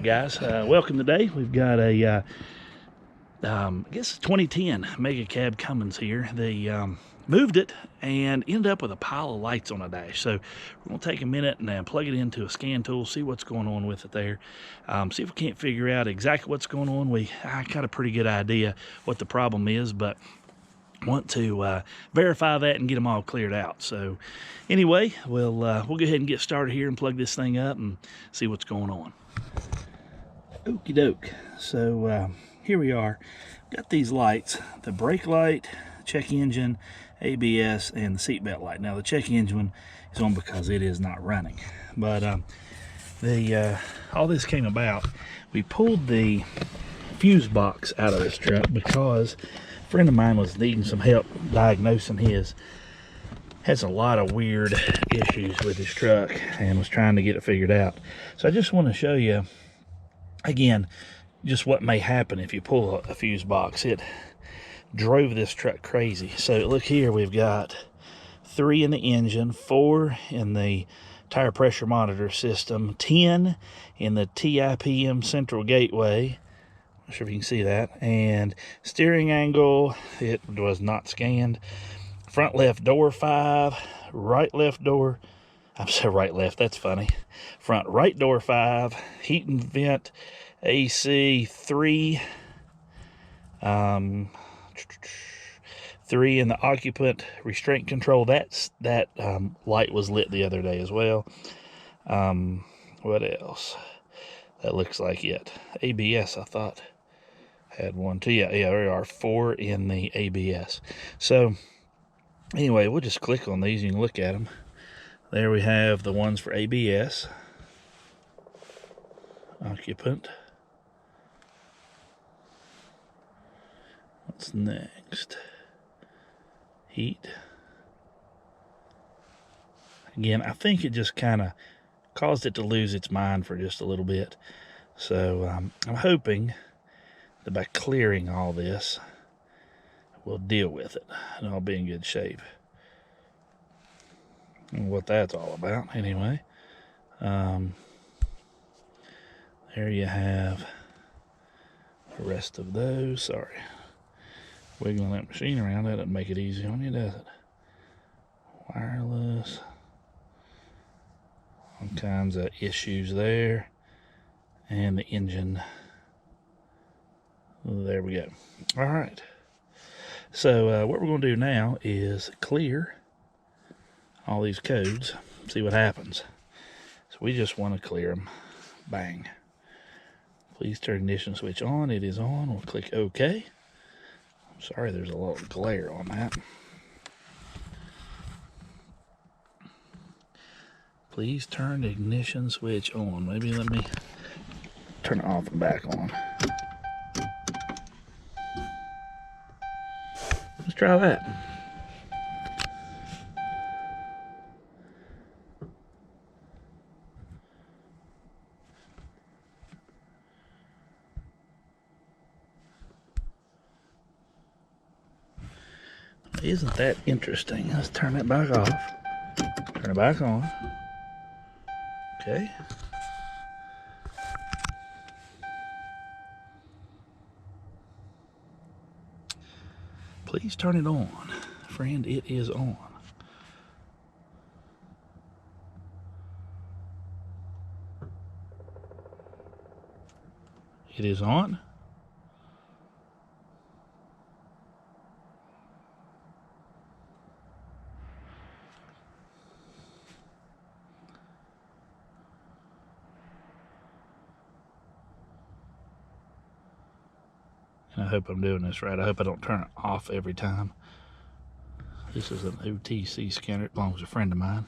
Alright guys, welcome today. We've got a, I guess 2010 Mega Cab Cummins here. They moved it and ended up with a pile of lights on the dash. So we're going to take a minute and plug it into a scan tool, see what's going on with it there. See if we can't figure out exactly what's going on. I got a pretty good idea what the problem is, but want to verify that and get them all cleared out. So anyway, we'll go ahead and get started here and plug this thing up and see what's going on. Okie doke. So here we are. Got these lights: the brake light, check engine, ABS, and the seatbelt light. Now the check engine one is on because it is not running. But all this came about. We pulled the fuse box out of this truck because a friend of mine was needing some help diagnosing his. Has a lot of weird issues with his truck and was trying to get it figured out. So I just want to show you again just what may happen if you pull a fuse box. It drove this truck crazy. So look here, we've got 3 in the engine, 4 in the tire pressure monitor system, 10 in the TIPM central gateway. Not sure if you can see that. And steering angle, it was not scanned. Front left door 5, right left door, I'm sorry, right left, that's funny. Front right door 5, heat and vent AC 3, 3 in the occupant restraint control. That light was lit the other day as well. What else? That looks like it. ABS, I thought had 1 too. Yeah, there are 4 in the ABS. So anyway, we'll just click on these. You can look at them. There we have the ones for ABS, occupant. What's next? Heat. Again, I think it just kind of caused it to lose its mind for just a little bit. So I'm hoping that by clearing all this, we'll deal with it and I'll be in good shape. And what that's all about anyway. There you have the rest of those. Sorry, wiggling that machine around, that doesn't make it easy on you, does it? Wireless, all kinds of issues there. And the engine, there we go. All right, so what we're going to do now is clear all these codes, see what happens. So we just want to clear them. Bang. Please turn ignition switch on. It is on. We'll click OK. I'm sorry, there's a little glare on that. Please turn the ignition switch on. Maybe let me turn it off and back on. Let's try that. Isn't that interesting? Let's turn it back off. Turn it back on. Okay. Please turn it on. Friend, it is on. It is on. And I hope I'm doing this right. I hope I don't turn it off every time. This is an OTC scanner. It belongs to a friend of mine.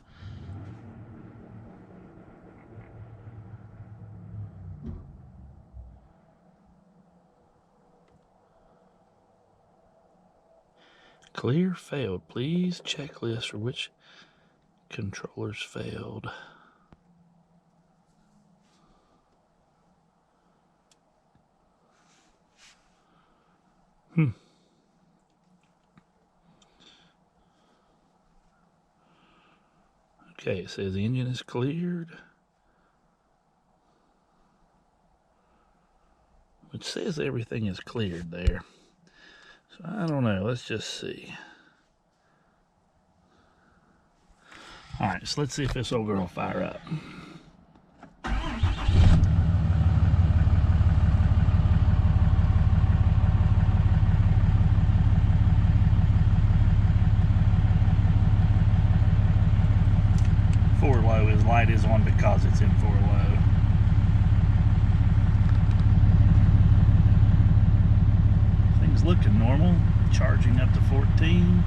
Clear failed. Please checklist for which controllers failed. Okay, it says the engine is cleared. which says everything is cleared there. So I don't know, let's just see. All right, so let's see if this old girl will fire up. Four low, his light is on because it's in four low. Things looking normal, charging up to 14.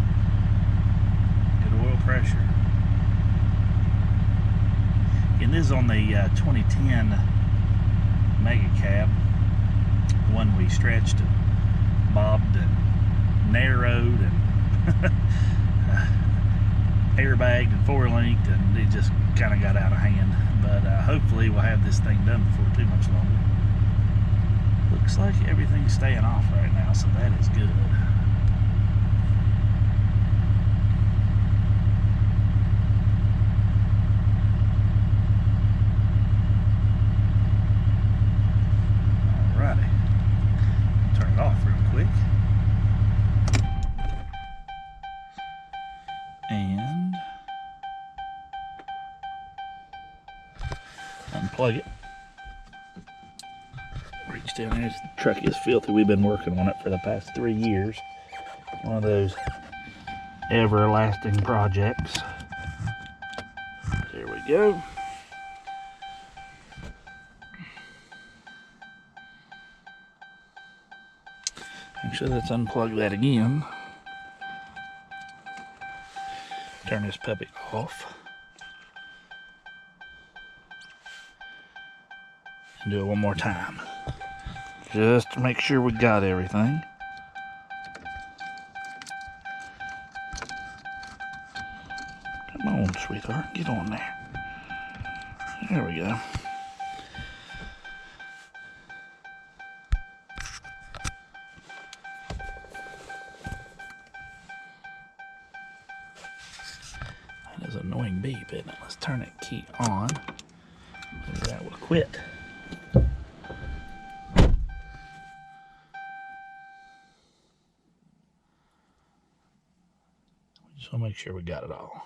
Good oil pressure. And this is on the 2010 Mega Cab, the one we stretched and bobbed and narrowed and airbagged and four-linked, and it just kind of got out of hand. But hopefully we'll have this thing done before too much longer. Looks like everything's staying off right now, so that is good. Alrighty, turn it off real quick. And unplug it. Reach down there. The truck is filthy. We've been working on it for the past 3 years. One of those everlasting projects. There we go. Actually, let's unplug that again. Turn this puppy off. And do it one more time. Just to make sure we got everything. Come on, sweetheart, get on there. There we go. That is an annoying beep, isn't it? Let's turn that key on. Maybe that will quit. Just want to make sure we got it all.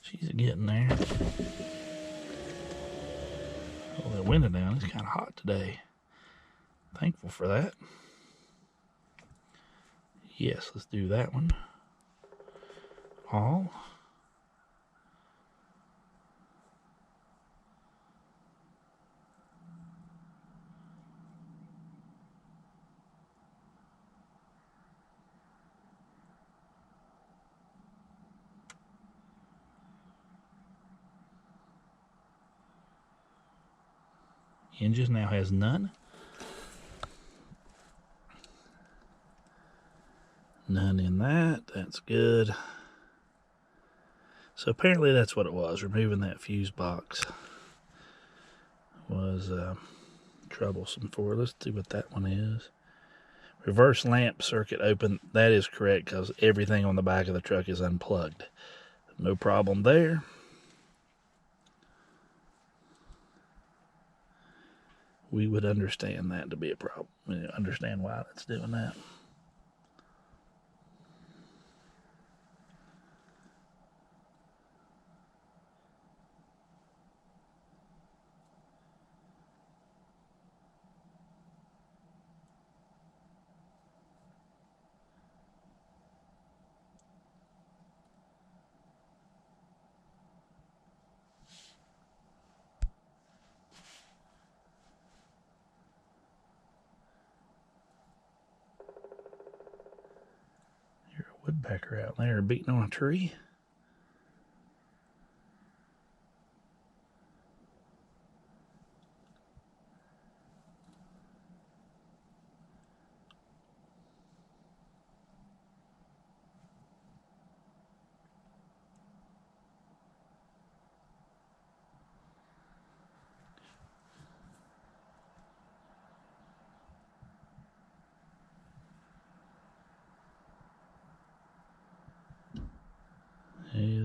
She's getting there. Hold that window down. It's kind of hot today. Thankful for that. Yes, let's do that one. All. Engine now has none. None in that. That's good. So apparently that's what it was. Removing that fuse box was troublesome for it. Let's see what that one is. Reverse lamp circuit open. That is correct because everything on the back of the truck is unplugged. No problem there. We would understand that to be a problem. Understand why it's doing that. Woodpecker out there beating on a tree.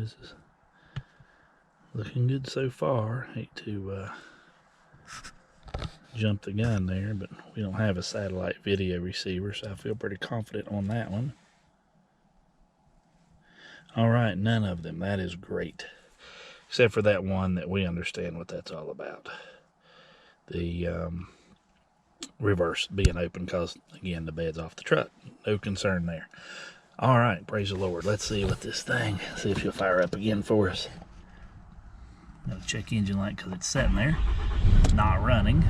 this is looking good so far. Hate to jump the gun there, but we don't have a satellite video receiver, so I feel pretty confident on that one. All right, none of them. That is great. Except for that one that we understand what that's all about. The reverse being open because, again, the bed's off the truck. No concern there. All right, praise the Lord. Let's see what this thing, see if she'll fire up again for us. Gotta check engine light because it's sitting there, not running.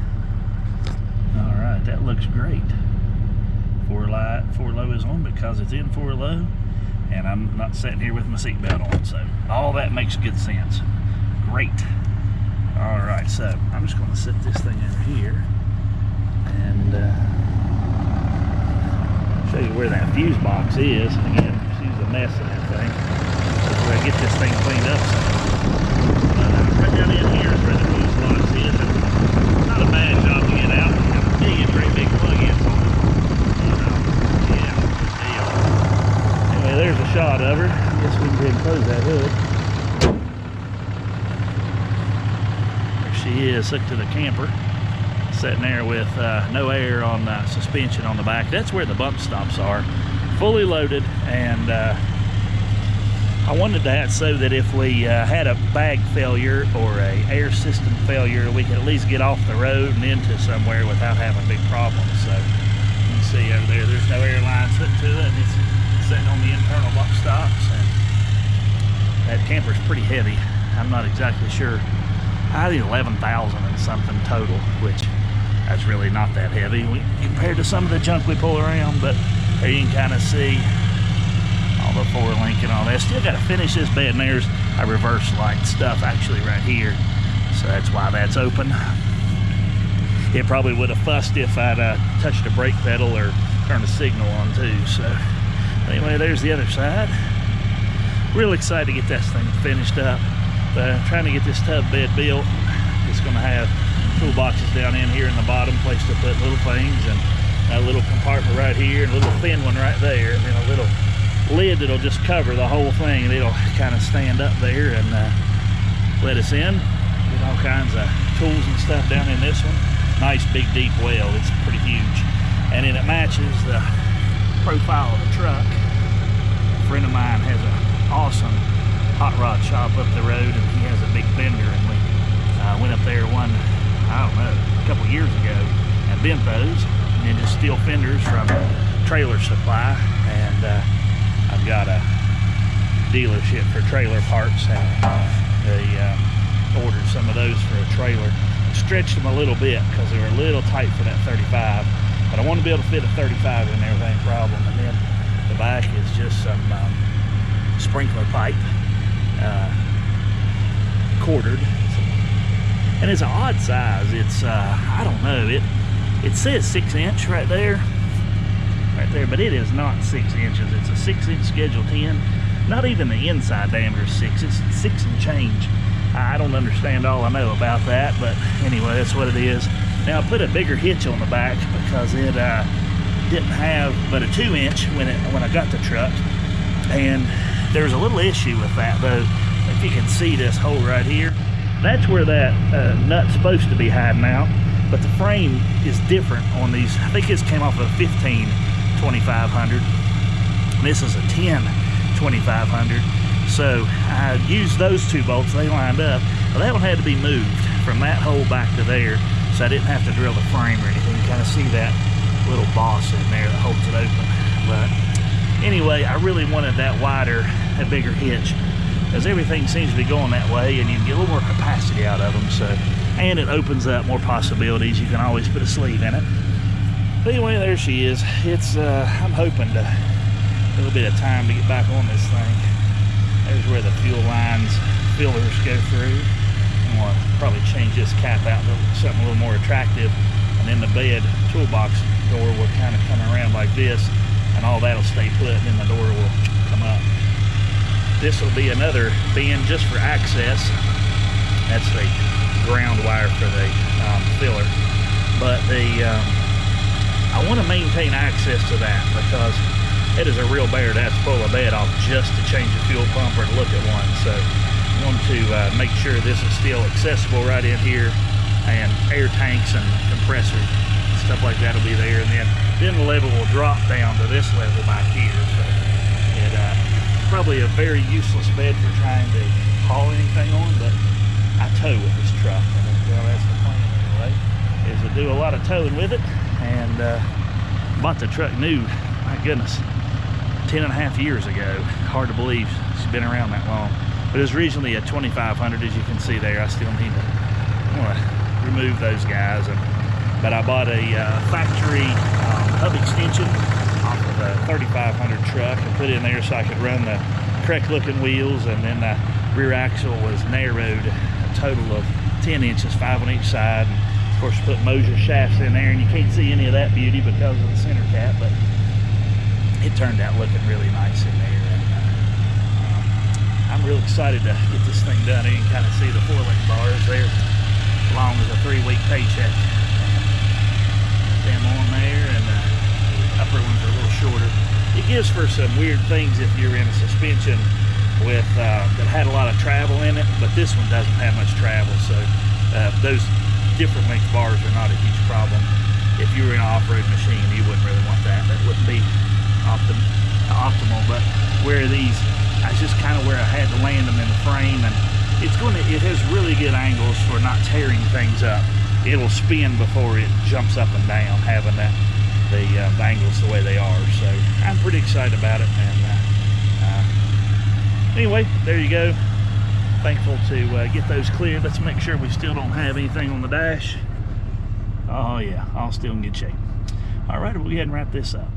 All right, that looks great. 4 low is on because it's in 4 low, and I'm not sitting here with my seatbelt on, so all that makes good sense. Great. All right, so I'm just gonna set this thing over here and show you where that fuse box is. Again, she's a mess in that thing. So we're gonna get this thing cleaned up. Right down in here is where the fuse box is. It's not a bad job to get out. You have a great big plug-ins on it. Yeah, good deal. Anyway, there's a shot of her. I guess we can go ahead and close that hood. There she is, hooked to the camper. Sitting there with no air on suspension on the back. That's where the bump stops are, fully loaded. And I wanted that so that if we had a bag failure or a air system failure, we could at least get off the road and into somewhere without having big problems. So you can see over there, there's no air lines hooked to it. It's sitting on the internal bump stops. And that camper's pretty heavy. I'm not exactly sure. I think 11,000 and something total, which that's really not that heavy compared to some of the junk we pull around. But there you can kind of see all the 4-link and all that. Still got to finish this bed, and there's a reverse light stuff actually right here, so that's why that's open. It probably would have fussed if I'd touched a brake pedal or turned a signal on too. So anyway, there's the other side. Real excited to get this thing finished up. Trying to get this tub bed built. It's going to have toolboxes down in here in the bottom, place to put little things, and a little compartment right here, and a little thin one right there, and then a little lid that'll just cover the whole thing, and it'll kind of stand up there and let us in. Get all kinds of tools and stuff down in this one. Nice big deep well. It's pretty huge, and then it matches the profile of the truck. A friend of mine has an awesome hot rod shop up the road, and he has a big fender, and we went up there I don't know, a couple years ago and bent those, and then just steel fenders from Trailer Supply. And I've got a dealership for trailer parts, and they ordered some of those for a trailer. Stretched them a little bit because they were a little tight for that 35, but I want to be able to fit a 35 in there without any problem. And then the back is just some sprinkler pipe, quartered, and it's an odd size. It's I don't know, it says 6-inch right there, but it is not 6 inches. It's a 6-inch Schedule 10. Not even the inside diameter is 6. It's 6 and change. I don't understand all I know about that, but anyway, that's what it is. Now I put a bigger hitch on the back because it didn't have but a 2-inch when I got the truck, and there's a little issue with that though. If you can see this hole right here, that's where that nut's supposed to be hiding out, but the frame is different on these. I think this came off of a 15 2500. This is a 10 2500. So I used those 2 bolts, they lined up. Well, that one had to be moved from that hole back to there, so I didn't have to drill the frame or anything. You kind of see that little boss in there that holds it open. But anyway, I really wanted that wider, a bigger hitch, because everything seems to be going that way, and you can get a little more capacity out of them. So, and it opens up more possibilities. You can always put a sleeve in it. But anyway, there she is. It's I'm hoping to a little bit of time to get back on this thing. There's where the fuel lines, fillers go through. I'm gonna probably change this cap out to something a little more attractive, and then the bed toolbox door will kind of come around like this, and all that'll stay put, and then the door will come up. This will be another bin just for access. That's the ground wire for the filler. But I want to maintain access to that because it is a real bear to have to pull a bed off just to change a fuel pump or to look at one. So I want to make sure this is still accessible right in here, and air tanks and compressors, stuff like that will be there, and then the level will drop down to this level back here. So it's probably a very useless bed for trying to haul anything on, but I tow with this truck, and well, that's the plan anyway, is to do a lot of towing with it. And bought the truck new, my goodness, 10.5 years ago. Hard to believe it's been around that long. But it was originally a 2500, as you can see there. I still need to remove those guys. But I bought a factory hub extension off of a 3500 truck and put it in there so I could run the correct looking wheels, and then the rear axle was narrowed a total of 10 inches, 5 on each side. And of course, put Moser shafts in there, and you can't see any of that beauty because of the center cap, but it turned out looking really nice in there. And I'm real excited to get this thing done. You can kind of see the 4-link bars there, as long as a 3-week paycheck. Them on there, and the upper ones are a little shorter. It gives for some weird things if you're in a suspension with that had a lot of travel in it, but this one doesn't have much travel, so those different length bars are not a huge problem. If you were in an off-road machine, you wouldn't really want that. That wouldn't be optimal. But where these, that's just kind of where I had to land them in the frame, and it has really good angles for not tearing things up. It'll spin before it jumps up and down, having the angles the way they are. So I'm pretty excited about it. And anyway, there you go. Thankful to get those cleared. Let's make sure we still don't have anything on the dash. Oh yeah, all still in good shape. All right, we'll go ahead and wrap this up.